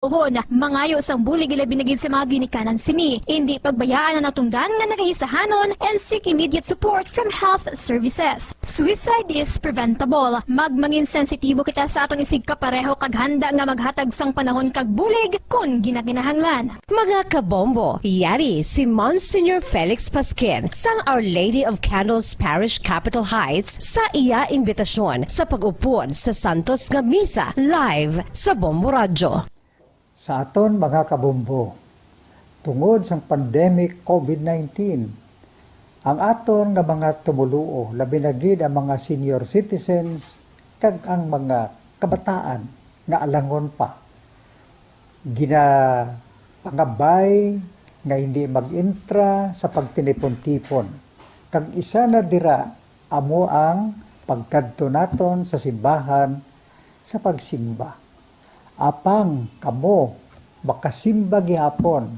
Ohon, mangayo sang bulig ila binagid sa mga ginikanan sini. Hindi pagbayaan na natungdan nga nagahisahanon and seek immediate support from health services. Suicide is preventable. Magmangin sensitibo kita sa atong isig kapareho kag handa nga maghatag sang panahon kag bulig kung ginaginahanglan. Mga kabombo, yari si Monsignor Felix Pasquin sang Our Lady of Candles Parish Capitol Heights sa iya imbitasyon sa pag-upod sa Santos nga Misa live sa Bombo Radio. Sa aton mga kabombo, tungod sang pandemic COVID-19, ang aton nga mga tumuluo, labi na gid ang mga senior citizens kag ang mga kabataan nga alangon pa, pangabay nga hindi mag-intra sa pagtinipon-tipon. Kag isa na dira amo ang pagkadto naton sa simbahan sa pagsimba. Apang kamo makasimba gihapon,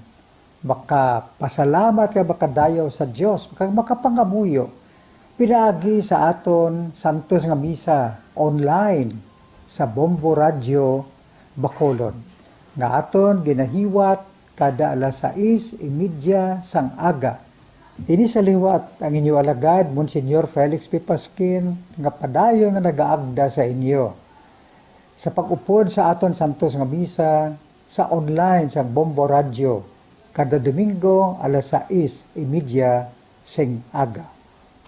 makapasalamat ka makadayaw sa Dios, makapangamuyo pinaagi sa aton Santos nga Misa online sa Bombo Radio Bacolod nga aton ginahiwat kada alas 6:30 sang aga. Ini sa liwat ang inyo alagad Monsignor Felix P. Pasquin nga padayon nga nagaagda sa inyo sa pag-upod sa aton Santos nga Misa sa online sa Bombo Radio kada Domingo alas 6:30 sing aga.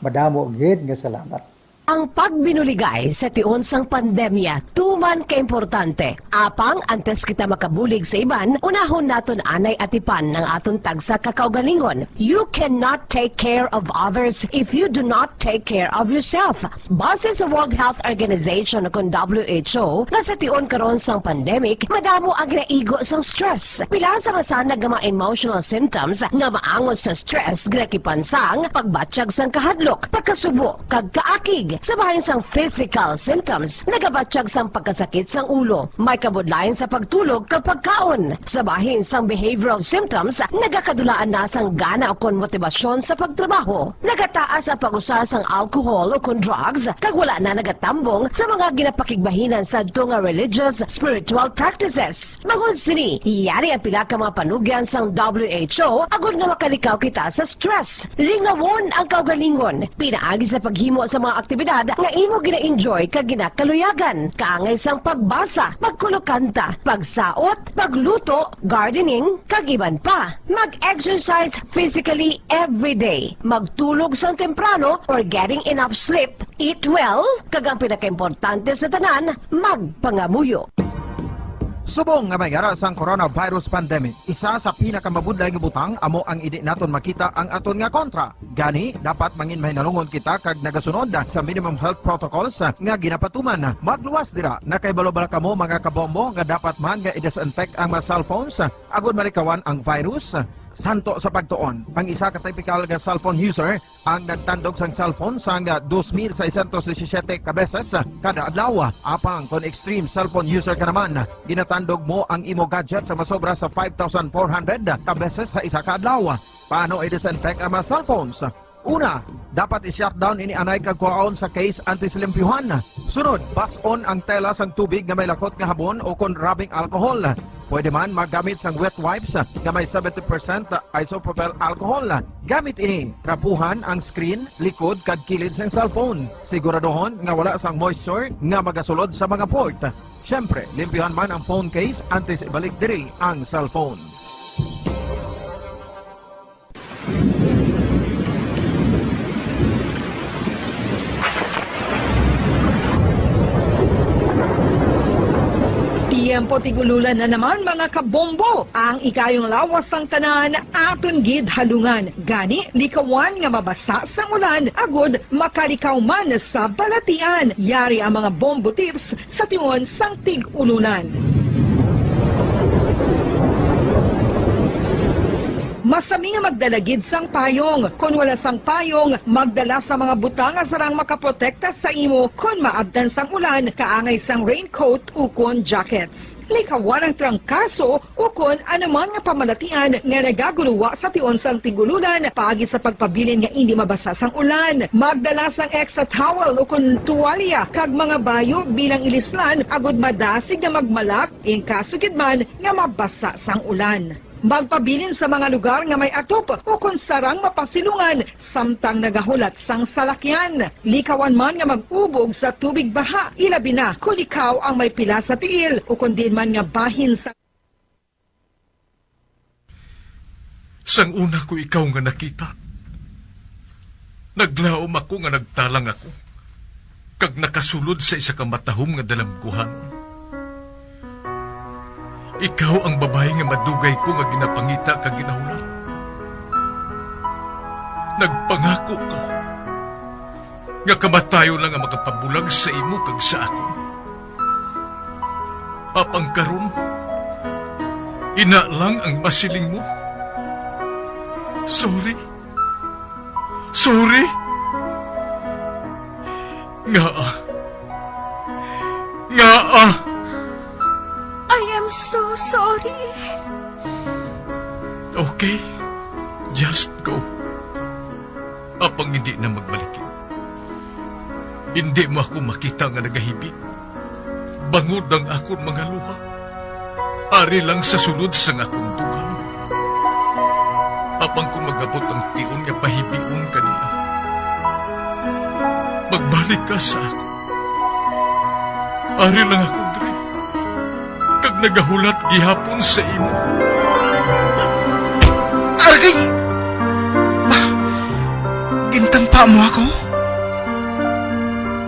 Madamo gid nga salamat. Ang pagbinuligay sa tiun sang pandemya, tuman ka-importante. Apang antes kita makabulig sa iban, unahon naton anay atipan ng aton tagsa kakaugalingon. You cannot take care of others if you do not take care of yourself. Base sa World Health Organization kung WHO, na sa tiun karon sang pandemic, madamo ang ginaigo sang stress. Pila sa masanag nga mga emotional symptoms nga maangon sa stress, ginakipansang pagbatsyag sang kahadlok, pagkasubo, kag kaakig. Sa bahin sang physical symptoms, nagabatsyag sang pagkasakit sang ulo, may kabudlayan sa pagtulog kapag kaon. Sa bahin sang behavioral symptoms, nagakadulaan na sang gana o kon motibasyon sa pagtrabaho. Nagataas ang pag-usa sang alcohol o kon drugs, kag wala na nagatambong sa mga ginapakigbahinan sa nga religious, spiritual practices. Magun sini, iyari ang pila ka mga panugyan sang WHO agud nga makalikaw kita sa stress. Lingawon ang kaugalingon, pinaagi sa paghimo sa mga aktibidad nga imo gina-enjoy kag ginakaluyagan, kaangay sang pagbasa, pagkulokanta, pagsaot, pagluto, gardening, kag iban pa. Mag-exercise physically every day, magtulog sang temprano or getting enough sleep, eat well, kag ang pinakaimportante sa tanan, magpangamuyo. Subong nga may aras ang coronavirus pandemic, isa sa pinakamabudlay nga butang amo ang idi naton makita ang aton nga kontra. Gani, dapat mangin mahinalungon kita kag nagasunod sa minimum health protocols nga ginapatuman. Magluwas dira, nakaibalo-bala kamo mga kabombo nga dapat man nga i-disinfect ang mga cellphones agud malikawan ang virus. Santo sa pagtuon, ang isa ka typical nga cellphone user ang nagtandog sang cellphone sang 2,617 ka beses kada adlaw. Apang kon extreme cellphone user ka naman, ginatandog mo ang imo gadget sa masobra sa 5,400 ka beses sa isa ka adlaw. Paano i-disinfect ang mga cellphones? Una, dapat i-shutdown ini anay kag kuhaon sa case anti-silimpyuhan. Sunod, bas-on ang tela sang tubig nga may lakot nga habon o kon rubbing alcohol. Pwede man magamit sang wet wipes nga may 70% isopropyl alcohol. Gamit ini, trapuhan ang screen, likod kag kilid sang cellphone. Siguraduhon nga wala sang moisture nga magasulod sa mga port. Syempre, limpyuhan man ang phone case antes ibalik diri ang cellphone. Tiempo tigululan na naman mga kabombo. Ang ikayong lawas ng tanan aton gid halungan. Gani likawan nga mabasa sa ulan agud makalikaw man sa balatian. Yari ang mga bombo tips sa tiyon sang tig-ulunan. masami nga magdalagid sang payong. Kung wala sang payong, magdala sa mga butang nga sarang makaprotekta sa imo kung maabdan sang ulan, kaangay sang raincoat ukon jackets. Likawan ang trangkaso ukon anuman nga pamalatian nga nagaguluwa sa tion sang tigululan paagi sa pagpabilin nga hindi mabasa sang ulan. Magdala sang extra towel ukon tuwalya kag mga bayo bilang ilislan agud madasig nga magmalak in kasugid man nga mabasa sang ulan. Magpabilin sa mga lugar nga may atop o kung sarang mapasilungan samtang nagahulat sang salakyan. Likawan man nga mag-ubog sa tubig baha, ilabi na kung ikaw ang may pila sa tiil o kung din man nga bahin sa... Sang una ko ikaw nga nakita, naglaom ako nga nagtalang ako, kag nakasulod sa isa ka matahom nga dalamguhan. Ikaw ang babae nga madugay ko nga ginapangita kag ginahulat. Nagpangako ka nga kamatayo lang ang makapabulag sa imo kag sa ako. Apang karon, ina lang ang masiling mo. Sorry. Sorry. Nga. I am so sorry. Okay, just go. Apang hindi na magbalikin. Hindi mo ako makita nga nagahibig. Bangod ang akong mga luha. Ari lang sa sunod sang akong dugang. Apang kung magabot ang tion nga pahibigon kanina. Magbalik ka sa ako. Ari lang ako, Dre. Kag nagahulat gihapon sa imo. Argay! Gintampa mo ako?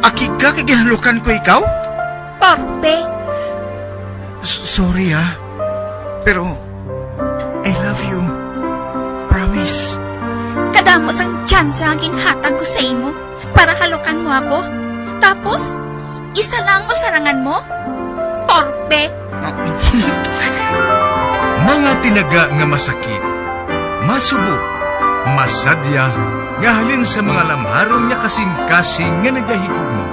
Akika kay ginalukan ko ikaw? Torpe. Sorry pero I love you. Promise. Kadamos ang tsansa ang ginhatag ko sa imo para halukan mo ako. Tapos, isa lang masarangan mo? Torpe. Mga tinaga nga masakit, masubo, masadya, nga halin sa mga lamharon nga kasing-kasing nga nagahigog mo.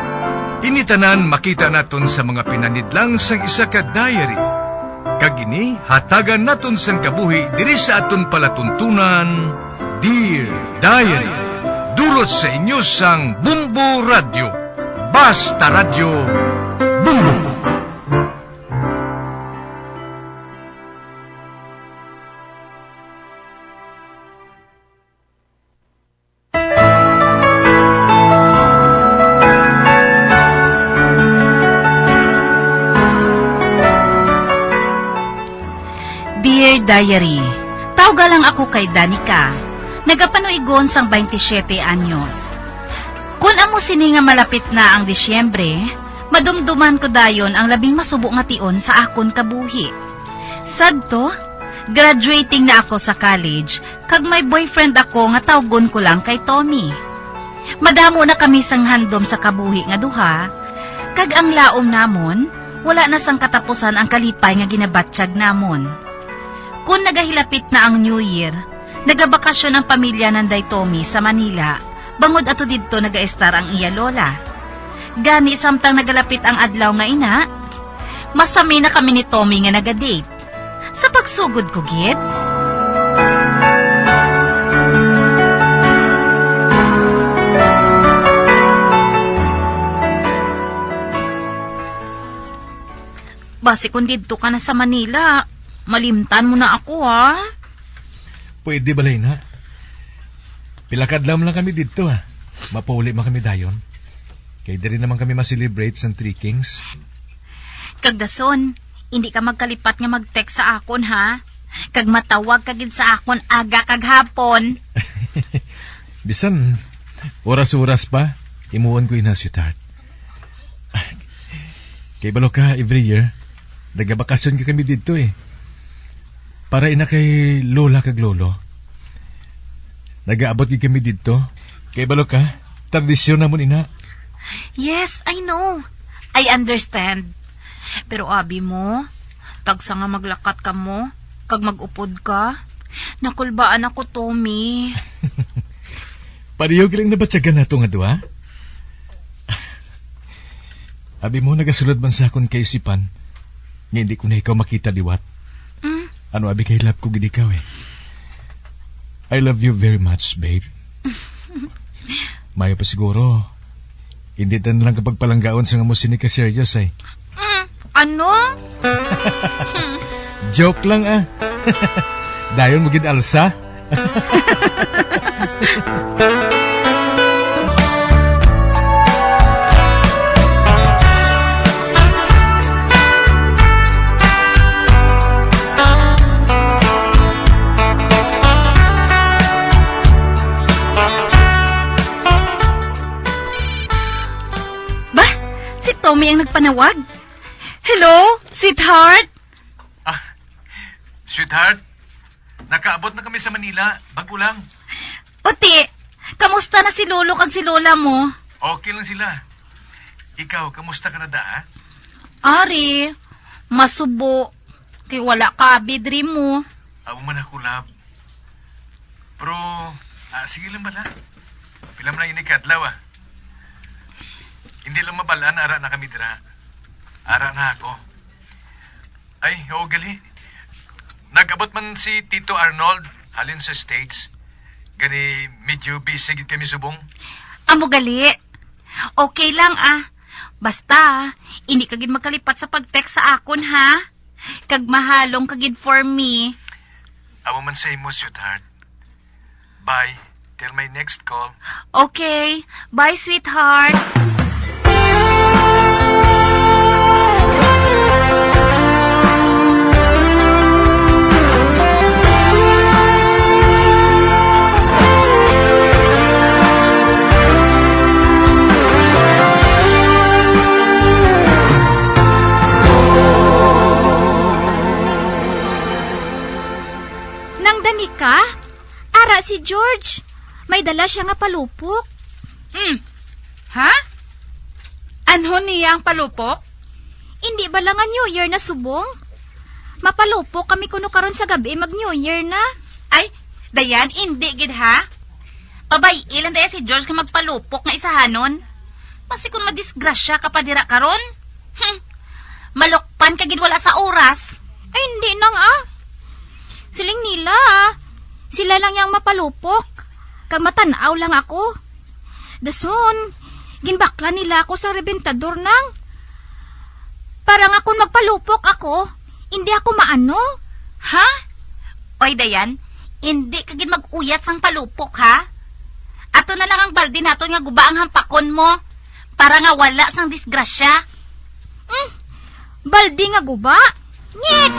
Initanan makita naton sa mga pinanidlang sang isa ka diary. Kagini, hatagan naton sang kabuhi diri sa aton palatuntunan, Dear Diary. Dulot sa inyo sang Bumbo Radio. Basta Radio Bumbo. Dear Diary, tawga lang ako kay Danica. Nagapanuigon sang 27 anyos. Kung amo sini nga malapit na ang Disyembre, madumduman ko dayon ang labing masubo nga tion sa akon kabuhi. Sadto, graduating na ako sa college, kag may boyfriend ako nga tawgon ko lang kay Tommy. Madamo na kami sang handom sa kabuhi nga duha, kag ang laom namon, wala na sang katapusan ang kalipay nga ginabatsyag namon. Kung nagahilapit na ang New Year, nagabakasyon ang pamilya ng Day Tommy sa Manila, bangod ato didto nagaestar ang iya lola. Gani samtang nagalapit ang adlaw nga ina, masami na kami ni Tommy nga nagadate. Sa pagsugod ko gid, basi kung didto ka na sa Manila, malimtan mo na ako, ha? Pwede balay na. Pilakadlam lang kami dito, ha. Mapauli man kami dayon. Kaya di rin naman kami maselebrate sa Three Kings. Kagdason, hindi ka magkalipat nga mag-text sa akon, ha? Kag matawag kagid sa akon aga kag hapon. Bisan, oras-oras pa, imuon ko ina, sweetheart. Kay balo ka, every year, nagabakasyon ka kami dito, eh. Para ina kay lola kag lolo. Nagaabot kami dito. Kay balo ka, tradisyon namon ina. Yes, I know. I understand. Pero abi mo, tagsa nga maglakat ka mo, kag magupod ka, Nakulbaan ako, Tommy. Pariyog lang nabatsagan na ito nga duha. Abi mo nagasulod man sa akon kay isipan, nga hindi ko na ikaw makita diwat. Ano abi kay love ko gid ikaw eh. I love you very much, babe. Mayo pa siguro. Hindi tan lang kapag palanggaon sa nga mo sinika serious eh. Ano? Joke lang ah. Dayon mo gid alsa. Ba? Si Tommy ang nagpanawag? Hello, sweetheart? Sweetheart, nakaabot na kami sa Manila. Bago lang. Oti, kamusta na si Lolo kag si Lola mo? Okay lang sila. Ikaw, kamusta ka na da, ha? Ari, masubo. Kay wala ka, bidri mo. Amo man ako, love. Pero, sige lang bala. Pilam na yun ikadlaw, ah. Hindi lang mabalaan, ara na kami dira. Ara na ako. Ay, oo gali. Nag-abot man si Tito Arnold, halin sa States. Gani, medyo busy gid kami subong. Amo gali. Okay lang ah. Basta, hindi kagid magkalipat sa pag-text sa akon ha. Kag mahalong kagid for me. Amo man sa imo, sweetheart. Bye. Till my next call. Okay. Bye, sweetheart. Nangdani ka? Ara si George. May dala siya nga palupok. Ha? Anho niya ang palupok? Hindi ba lang nga New Year na subong? Mapalupok kami kuno karon sa gabi mag New Year na. Ay, dayan, hindi gid ha? Babay, ilan daya si George ka magpalupok nga isahanon? Pasi kung madisgrasya ka pa dira karon? Malokpan ka gid wala sa oras. Ay hindi nang Siling nila Sila lang yang mapalupok. Kag matanaw lang ako. Dason, ginbakla nila ako sa rebentador nang. Parang akong magpalupok ako, hindi ako maano. Ha? Oy, Dayan, hindi kagid mag-uyat sang palupok, ha? Ato na lang ang balde nato nga guba ang hampakon mo para nga wala sang disgrasya. Baldi nga guba? Nyek!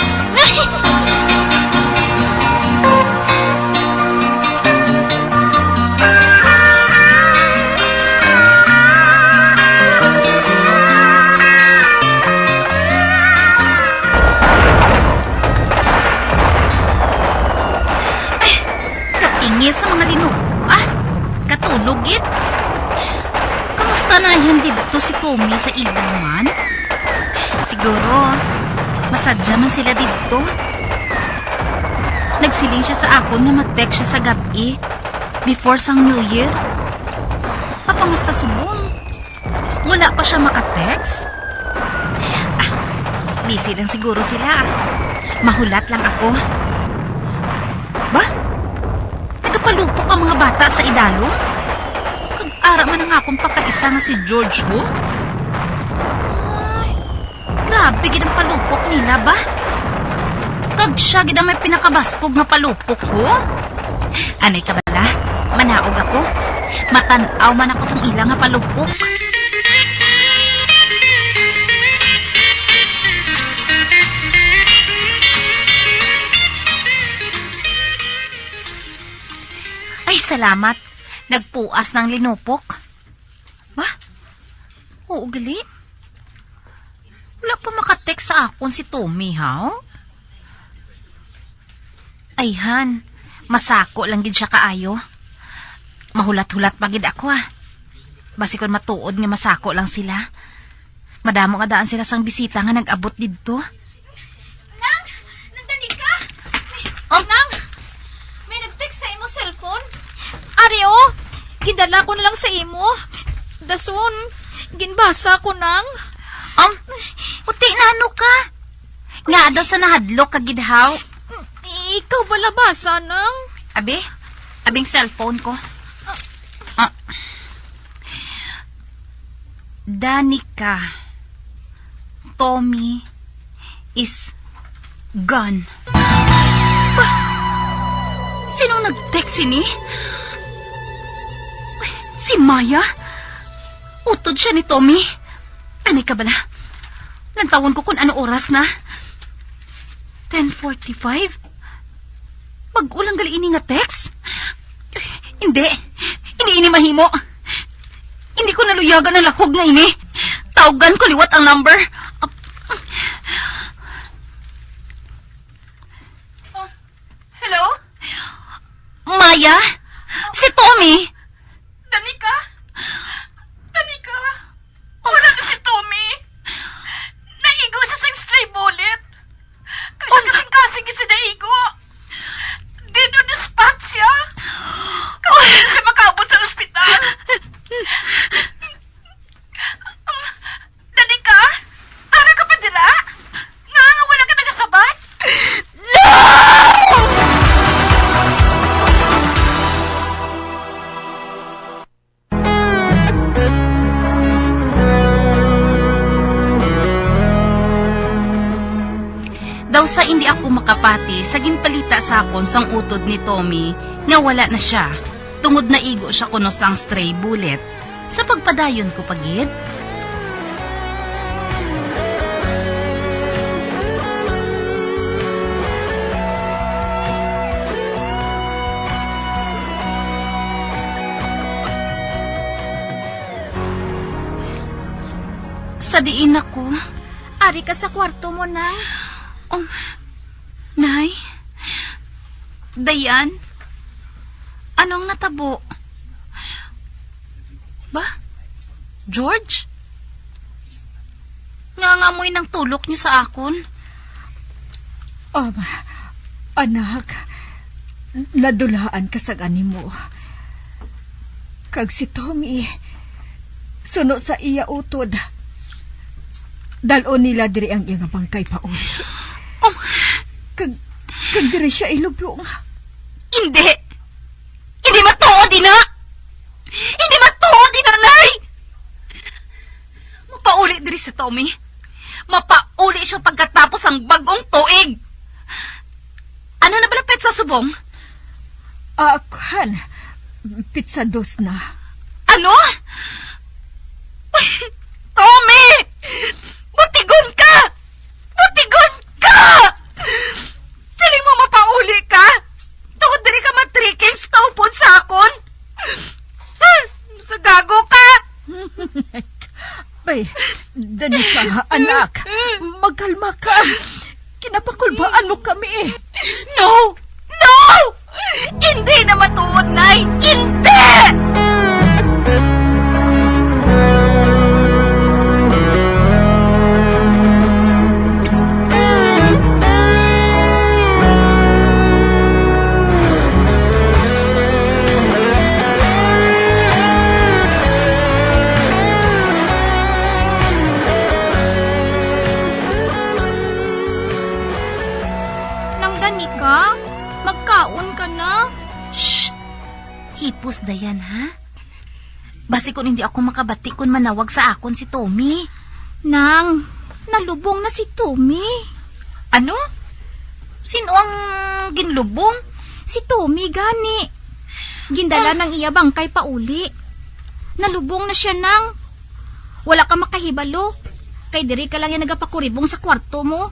Ingit sa mga linupok, katulog it. Kamusta na yan dito si Tommy sa ilaman? Siguro, masadya man sila dito. Nagsiling siya sa akon nga mag-text siya sa gabi before sang New Year. Papangusta subong? Wala pa siya makatext? Busy lang siguro sila. Mahulat lang ako. Ba? Nagapalupok ang mga bata sa idalo? Kag-ara man ang akong pagkaisa nga si George ho? Ay, grabe gid ang palupok nila ba? Kag siya gid ang may pinakabaskog nga palupok ho? Anay ka bala? Manaog ako? Matanaw man ako sang ilang nga palupok? Ay, salamat. Nagpuas ng linupok. Ba? Oo, gali. Wala pa makatext sa akon si Tommy, ha? Ay, Han. Masako lang gid siya kaayo. Mahulat-hulat magid ako, Basi kon matuod nga masako lang sila. Madamo nga daan sila sang bisita nga nag-abot didto. Nang! Nagdani ka? Oh, Nang! Gidala ko na lang sa imo. Dason, ginbasa ko nang. Puti na ano ka? Nga daw sa nahadlok ka gidhaw. Ikaw ba labasa nang? Abing cellphone ko. Danica, Tommy is gone. Sinong nag-text ni? Si Maya? Utod siya ni Tommy. Anay ka bala? Lantawan ko kung ano oras na. 10:45? Mag-ulang gali ini nga text? Hindi ini mahimo. Hindi ko naluyagan ang lahog nga ini. Tawgan ko liwat ang number. Hello? Maya? Si Tommy? Danica? Wala na si Tommy. Naigo siya sa stray bullet. Kasing-kasing si Naigo. Dito na spot siya. Kaya siya makaabot sa ospital. Danica? Ara ka pa dila? Nga wala ka nagasabat? No! Daw sa hindi ako makapati sa ginpalita sa akon sang utod ni Tommy nga wala na siya. Tungod na igo siya kuno sang stray bullet. Sa pagpadayon ko pagid. Sa diin ako. Ari ka sa kwarto mo nang. Nay? Dayan? Anong natabo? Ba? George? Nangamoy ng tulok niyo sa akon? Anak, nadulaan ka sa gani mo. Kag si Tommy, suno sa iya utod. Dalon nila diri ang iyang bangkay pauli. Kag diri siya ilubong. Hindi! Hindi matuod, ina! Hindi matuod, ina, nay! Mapauli diri si Tommy. Mapauli siya pagkatapos ang bagong tuig. Ano na balapit sa subong? Pizza dos na. Ano? Tommy! Butigon ka! Butigon ka! Siling mo mapauli ka? Tungod diri ka matriking stawpon sa akon? Sa gago ka? Bay, Danica, anak, magkalma ka. Kinapakulbaan mo kami. No! No! Hindi na matuod, Nay! Hindi! Danica, magkaon ka na. Shh! Hipos dayan, ha? Basi kung hindi ako makabati kung manawag sa akon si Tommy. Nang, nalubong na si Tommy. Ano? Sino ang ginlubong? Si Tommy gani. Gindala ng iya bangkay pauli. Nalubong na siya nang. Wala ka makahibalo. Kay diri ka lang yung nagapakuribong sa kwarto mo.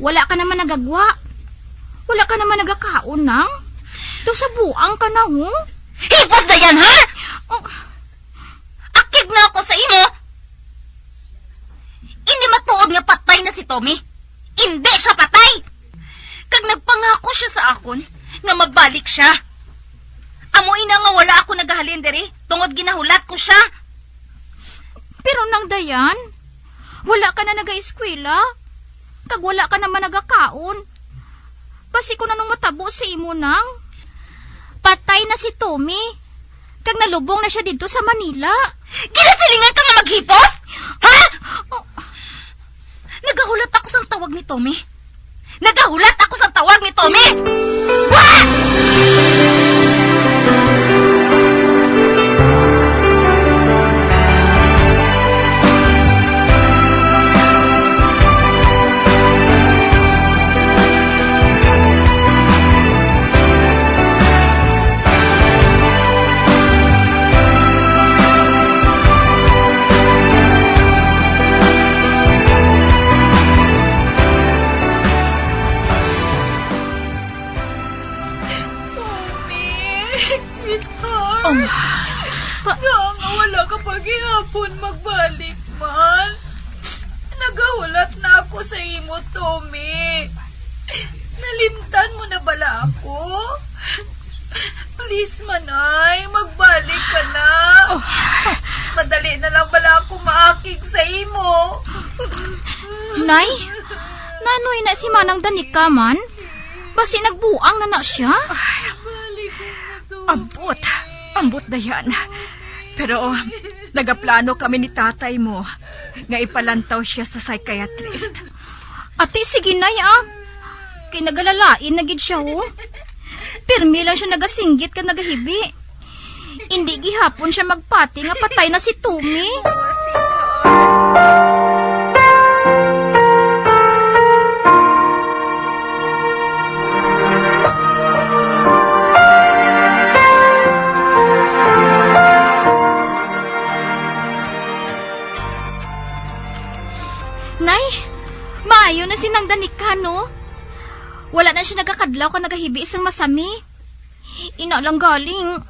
Wala ka naman nagagwa. Wala ka naman nagakaon nang. Daw sa buang ka na, ho? Hipos na yan, ha? Akig na ako sa imo. Hindi matuod nga patay na si Tommy. Hindi siya patay. Kag nagpangako siya sa akon nga mabalik siya. Amoy na nga wala ako nagahalin diri. Tungod ginahulat ko siya. Pero nang dayan, wala ka na naga-eskwela. Kag wala ka naman nagakaon. Basi ko na nung matabo si imo nang. Patay na si Tommy. Kag nalubong na siya dito sa Manila. Ginasilingan ka nga maghipos? Ha? Oh. Nagahulat ako sa tawag ni Tommy. Nagahulat ako sa tawag ni Tommy! What? Wala ka paghihapon magbalik man. Nagahulat na ako sa imo, Tommy. Nalimtan mo na bala ako? Please, manay, magbalik ka na. Madali na lang bala ako maakig sa imo. Nay, nanoy na si Manang Danica man? Basi nagbuang na siya? Ambot na yan. Pero nagaplano kami ni tatay mo nga ipalantaw siya sa psychiatrist. Ate, sige nay Kay nagalalain na gid siya Pirmi lang siya nagasinggit ka nagahibi. Hindi gihapon siya magpati nga patay na si Tommy. Nay, maayo na si Nang Danica, no? Wala na siya nagakadlaw ka nagahibi isang masami. Ina lang galing.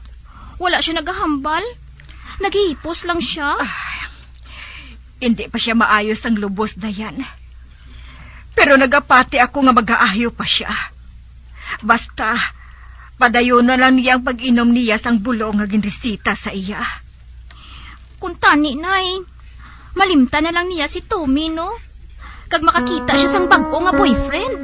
Wala siya nagahambal. Naghihipos lang siya. Hindi pa siya maayos ang lubos na yan. Pero nagapati ako nga mag-aayo pa siya. Basta, padayon na lang niya ang pag-inom niya sang bulong nga ginresita sa iya. Kung tani, nay, malimta na lang niya si Tommy, no? Kag makakita siya sang bago nga boyfriend.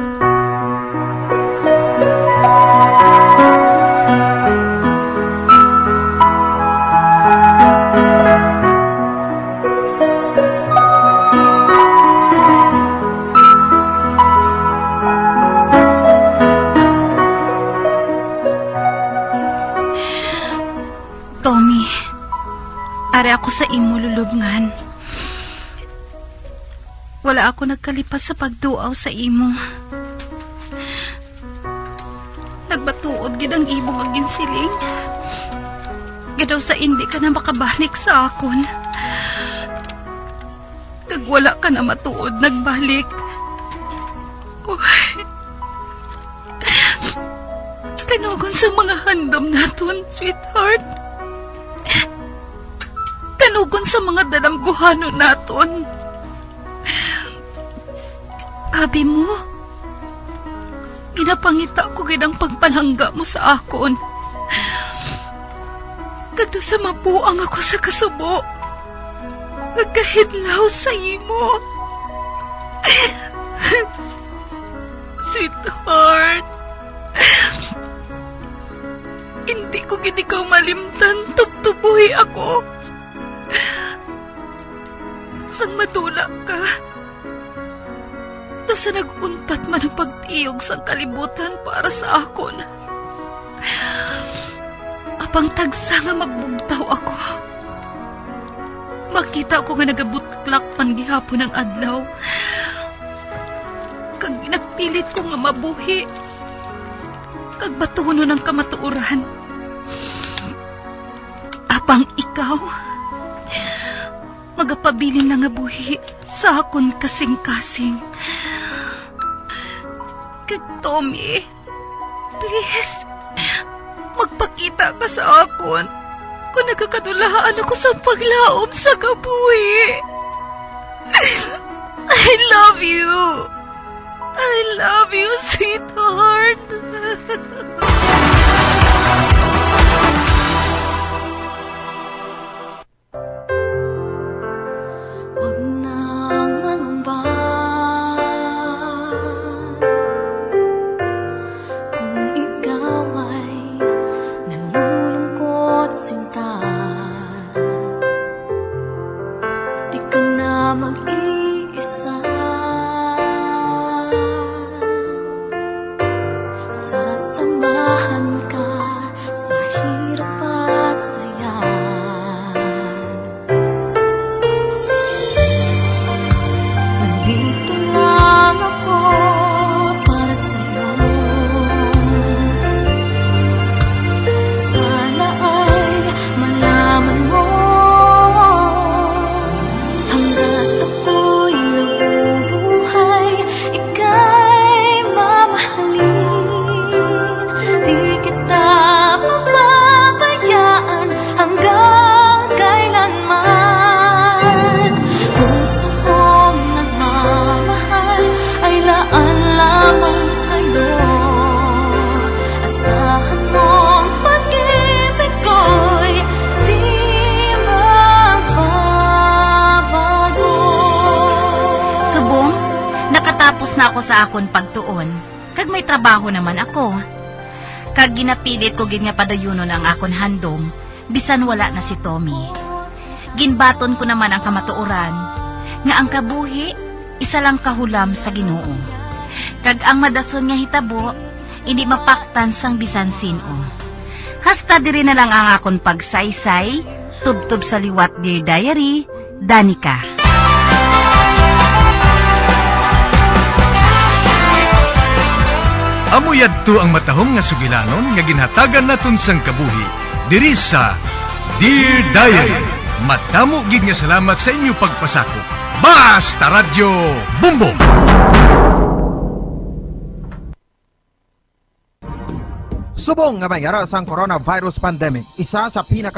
Tommy, are ako sa imo lulubngan. Wala ako nagkalipas sa pagduaw sa imo. Nagbatuod gid ang imo maginsiling. Gadaw sa hindi ka na makabalik sa akon. Kag wala ka na matuod nagbalik. Uy. Kanugon sa mga handom naton, sweetheart. Kanugon sa mga dalamguhanon naton. Abi mo, ginapangita ko gid ang pagpalangga mo sa akon. Kadto sa mabuang ako sa kasubo. Nagkahidlaw sa imo. Sweetheart. Hindi ko gid ikaw malimtan, tubtubuhi ako. Sang matulak ka. To sa naguntat man ang pagtiyog sa kalibutan para sa akon. Apang tagsa nga magbugtaw ako. Makita ko nga nagabutlak man gihapon ang adlaw. Kag ginapilit ko nga mabuhi. Kag batunon ang kamatuoran. Apang ikaw, magapabilin na nga buhi sa akon kasing-kasing. Kag Tommy, please, magpakita ka sa akon kung nagkakadulahaan ako sa paglaom sa kabuhi. I love you. I love you, sweetheart. Huwag nang manumba. Kung ikaw ay nalulungkot, sinta Sasamahan ka sa hirap at saya. Nandito lang ako para sa'yo. Sana ay malaman mo, hanggat ako'y nabubuhay, ika'y mamahalin. Di kita pababayaan hanggang kailanman. Puso kong nagmamahal ay laan lamang sa'yo. Asahan mong pag-ibig ko'y di magbabago. Subong, nakatapos na ako sa akon pagtuon. Kag may trabaho naman ako. Kag ginapilit ko gid nga padayunon ang akon handom, bisan wala na si Tommy. Ginbaton ko naman ang kamatuoran, nga ang kabuhi, isa lang kahulam sa Ginoo. Kag ang madason nga hitabo, hindi mapaktan sang bisan sino. Hasta diri na lang ang akon pagsaysay, tubtob sa liwat Dear Diary, Danica. Amuyad to ang matahong nga sugilanon nga ginhatagan naton sang kabuhi. Diri sa Dear Diary. Matamo gid nga salamat sa inyo pagpasakop. Basta Radyo Bumbong! Subong nga mayara sang coronavirus pandemic, isa sa pinaka